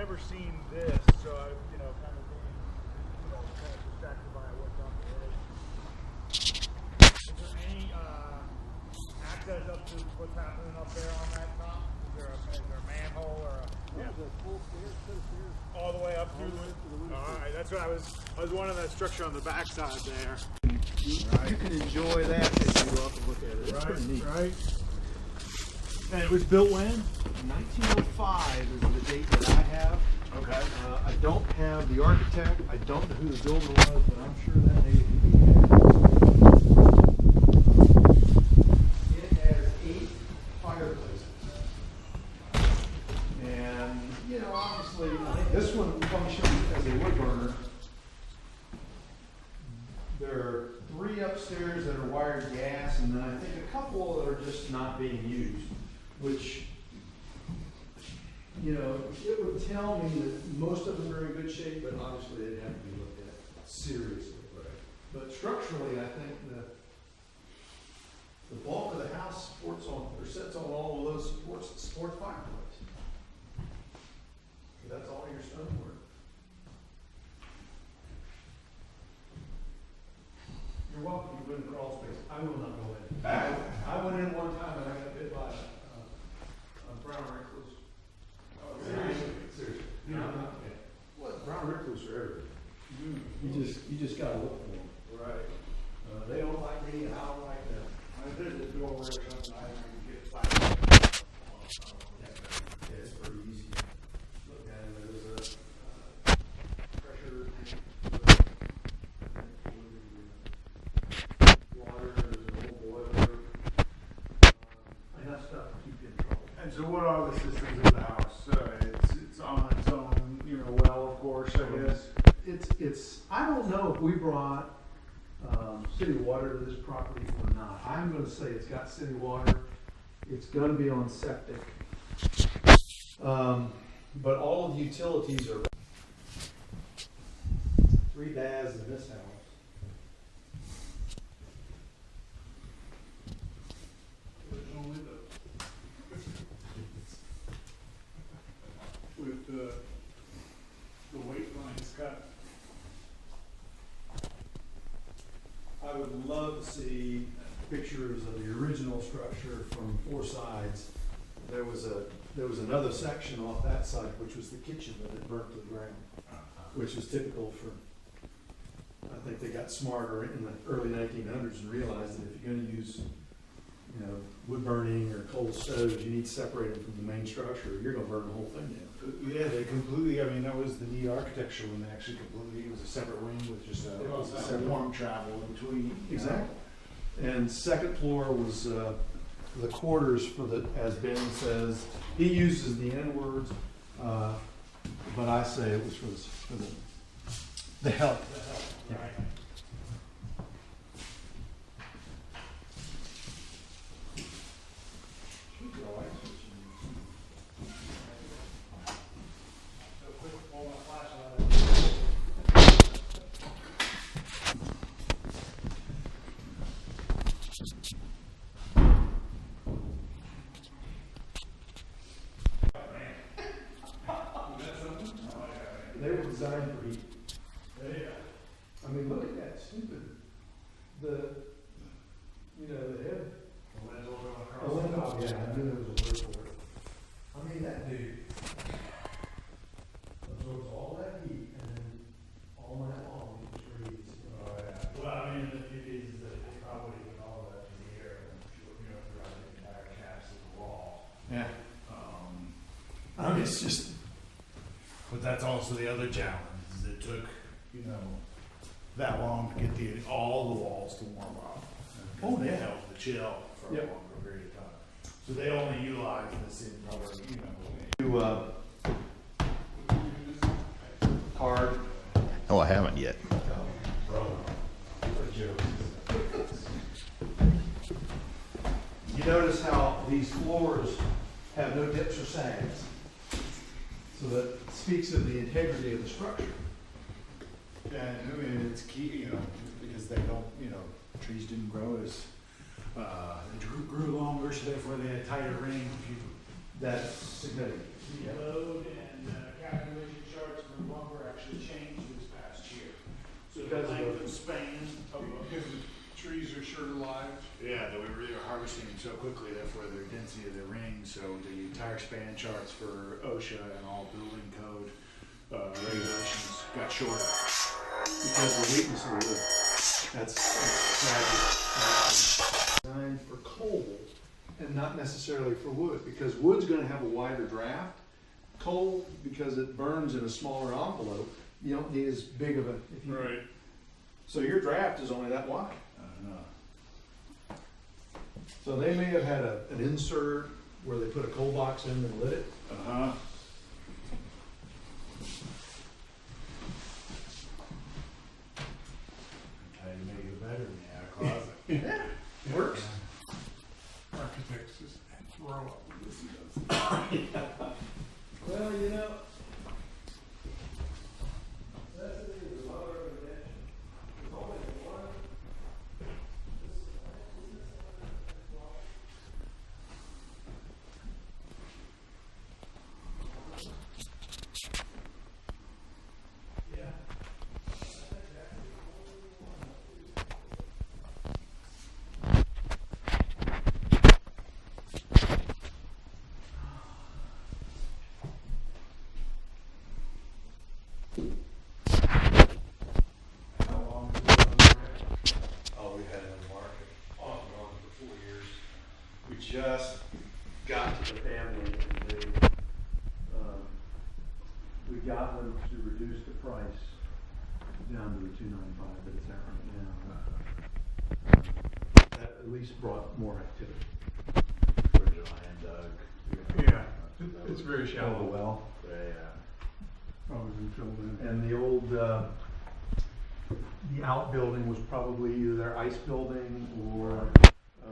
never seen this, so I, you know, kind of being, you know, kind of distracted by what's on the edge. Is there any access up to what's happening up there on that top? Is there a manhole or a? Yeah. There's a full stairs. All the way up to the window. All right, that's what I was wondering, that structure on the backside there. You can enjoy that as you go up and look at it. It's Right, pretty neat. right. And it was built when? 1905 is the date that I have. Okay. I don't have the architect. I don't know who the builder was, but I'm sure that name could be had. It has 8 fireplaces. And, you know, obviously, I think this one functions as a wood burner. There are 3 upstairs that are wired gas, and then I think a couple that are just not being used, which, you know, it would tell me that most of them are in good shape, but obviously they'd have to be looked at seriously. Right. But structurally, I think the bulk of the house supports on, or sits on all of those supports that support fireplace. So that's all your stonework. You're welcome to go in the crawl space. I will not go in. I went in one time and I got bit by a brown recluse. Oh, seriously? No, not okay. What? Brown recluse are everywhere. You just gotta look for them. Right. They don't like me and I don't like them. I did the doorway or something, I didn't get flat. Yeah, it's pretty easy. Look at it. There's a pressure tank. Water, there's an old boiler. Enough stuff to keep you in trouble. And so what are the systems of the house? It's on its own, you know, well, of course, I guess. It's I don't know if we brought city water to this property or not. I'm going to say it's got city water. It's going to be on septic. But all of the utilities are 3 baths in this house. There's no window. With the weight lines cut. I would love to see pictures of the original structure from 4 sides. There was another section off that side, which was the kitchen that had burnt to the ground, which is typical for. I think they got smarter in the early 1900s and realized that if you're going to use, you know, wood burning or coal stoves, you need to separate them from the main structure. You're going to burn the whole thing down. Yeah, they completely, I mean, that was the neat architecture when they actually completely, it was a separate wing with just a warm travel in between. Exactly. And second floor was the quarters for the, as Ben says, he uses the N words, but I say it was for the help. Right. They were designed for heat. I mean, look at that stupid, the head. The lintel, yeah, I knew there was a word for it. I mean, that dude absorbs all that heat and then all night long it just breathes. Oh, yeah. Well, I mean, it is, it's probably with all that in the air, and you know, throughout the entire cast of the wall. Yeah. I mean, it's just. But that's also the other challenge, is it took, you know, that long to get all the walls to warm up. Oh, They yeah. held the chill for a Yep. longer period of time. So they only utilize this in probably, you know. Card. Oh, I haven't yet. You notice how these floors have no dips or sags. So that speaks of the integrity of the structure. And I mean, it's key, you know, because they don't, you know, trees didn't grow as, they grew longer, so therefore they had tighter rings. That's significant. Load and calculate shorter lives. Yeah, they were harvesting them so quickly, therefore their density of the rings, so the tire span charts for OSHA and all building code regulations got shorter. Because the weakness of the wood. That's tragic. Designed for coal and not necessarily for wood, because wood's gonna have a wider draft. Coal, because it burns in a smaller envelope, you don't need as big of a. Right. So your draft is only that wide. I don't know. So they may have had an insert where they put a coal box in and lit it. Uh-huh. How do you make it better than that closet? Yeah, works. Architects just throw up this does. Well, you know. That's the thing, there's a lot of recommendation. There's only one. Yeah. How long has it been on the market? Oh, we've had it on the market off and on for 4 years. We just got to the family and they, we got them to reduce the price down to the $295 that it's at right now. That at least brought more activity. Where's your land dug? Yeah, it's very Oh, shallow. well. Yeah. Probably been filled in. And the old, the outbuilding was probably either their ice building or a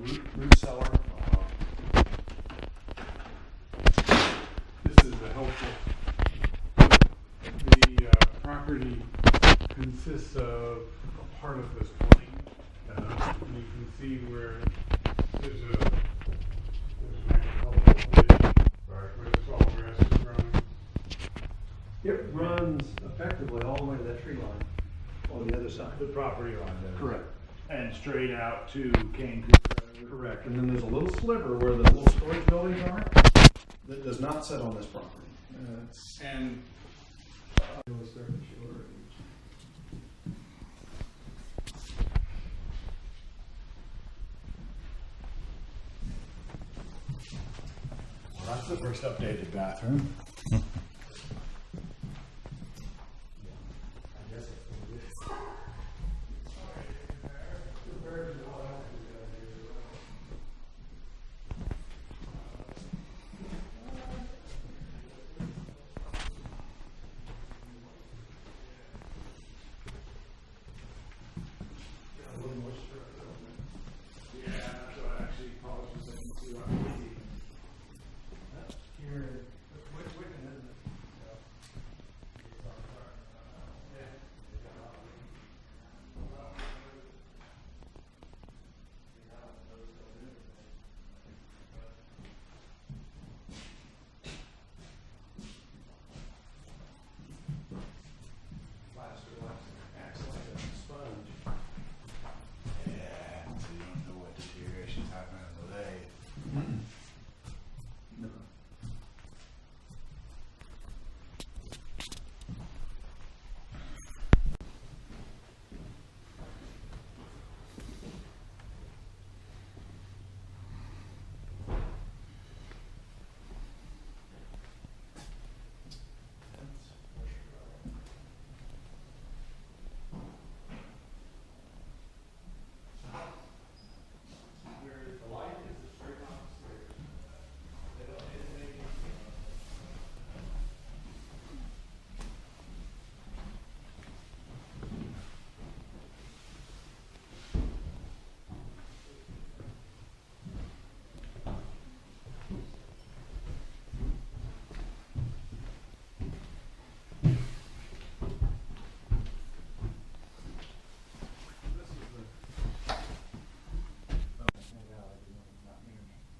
root cellar. This is a helpful. The property consists of a part of this plain. And you can see where there's an agricultural ditch where the tall grass is growing. It runs effectively all the way to that tree line on the other side. The property line does. Correct. And straight out to Cane Creek Road. Correct. And then there's a little sliver where the little storage buildings are that does not sit on this property. And Well, that's the first updated bathroom. Yeah, that's what I actually polished this thing to see what I'm seeing. Here, Yeah, so you don't know what deterioration's happening in the lathe. no.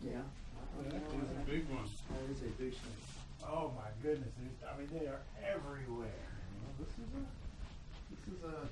Yeah. that is a big one. That is a big thing. Oh my goodness, I mean, they are everywhere. This is a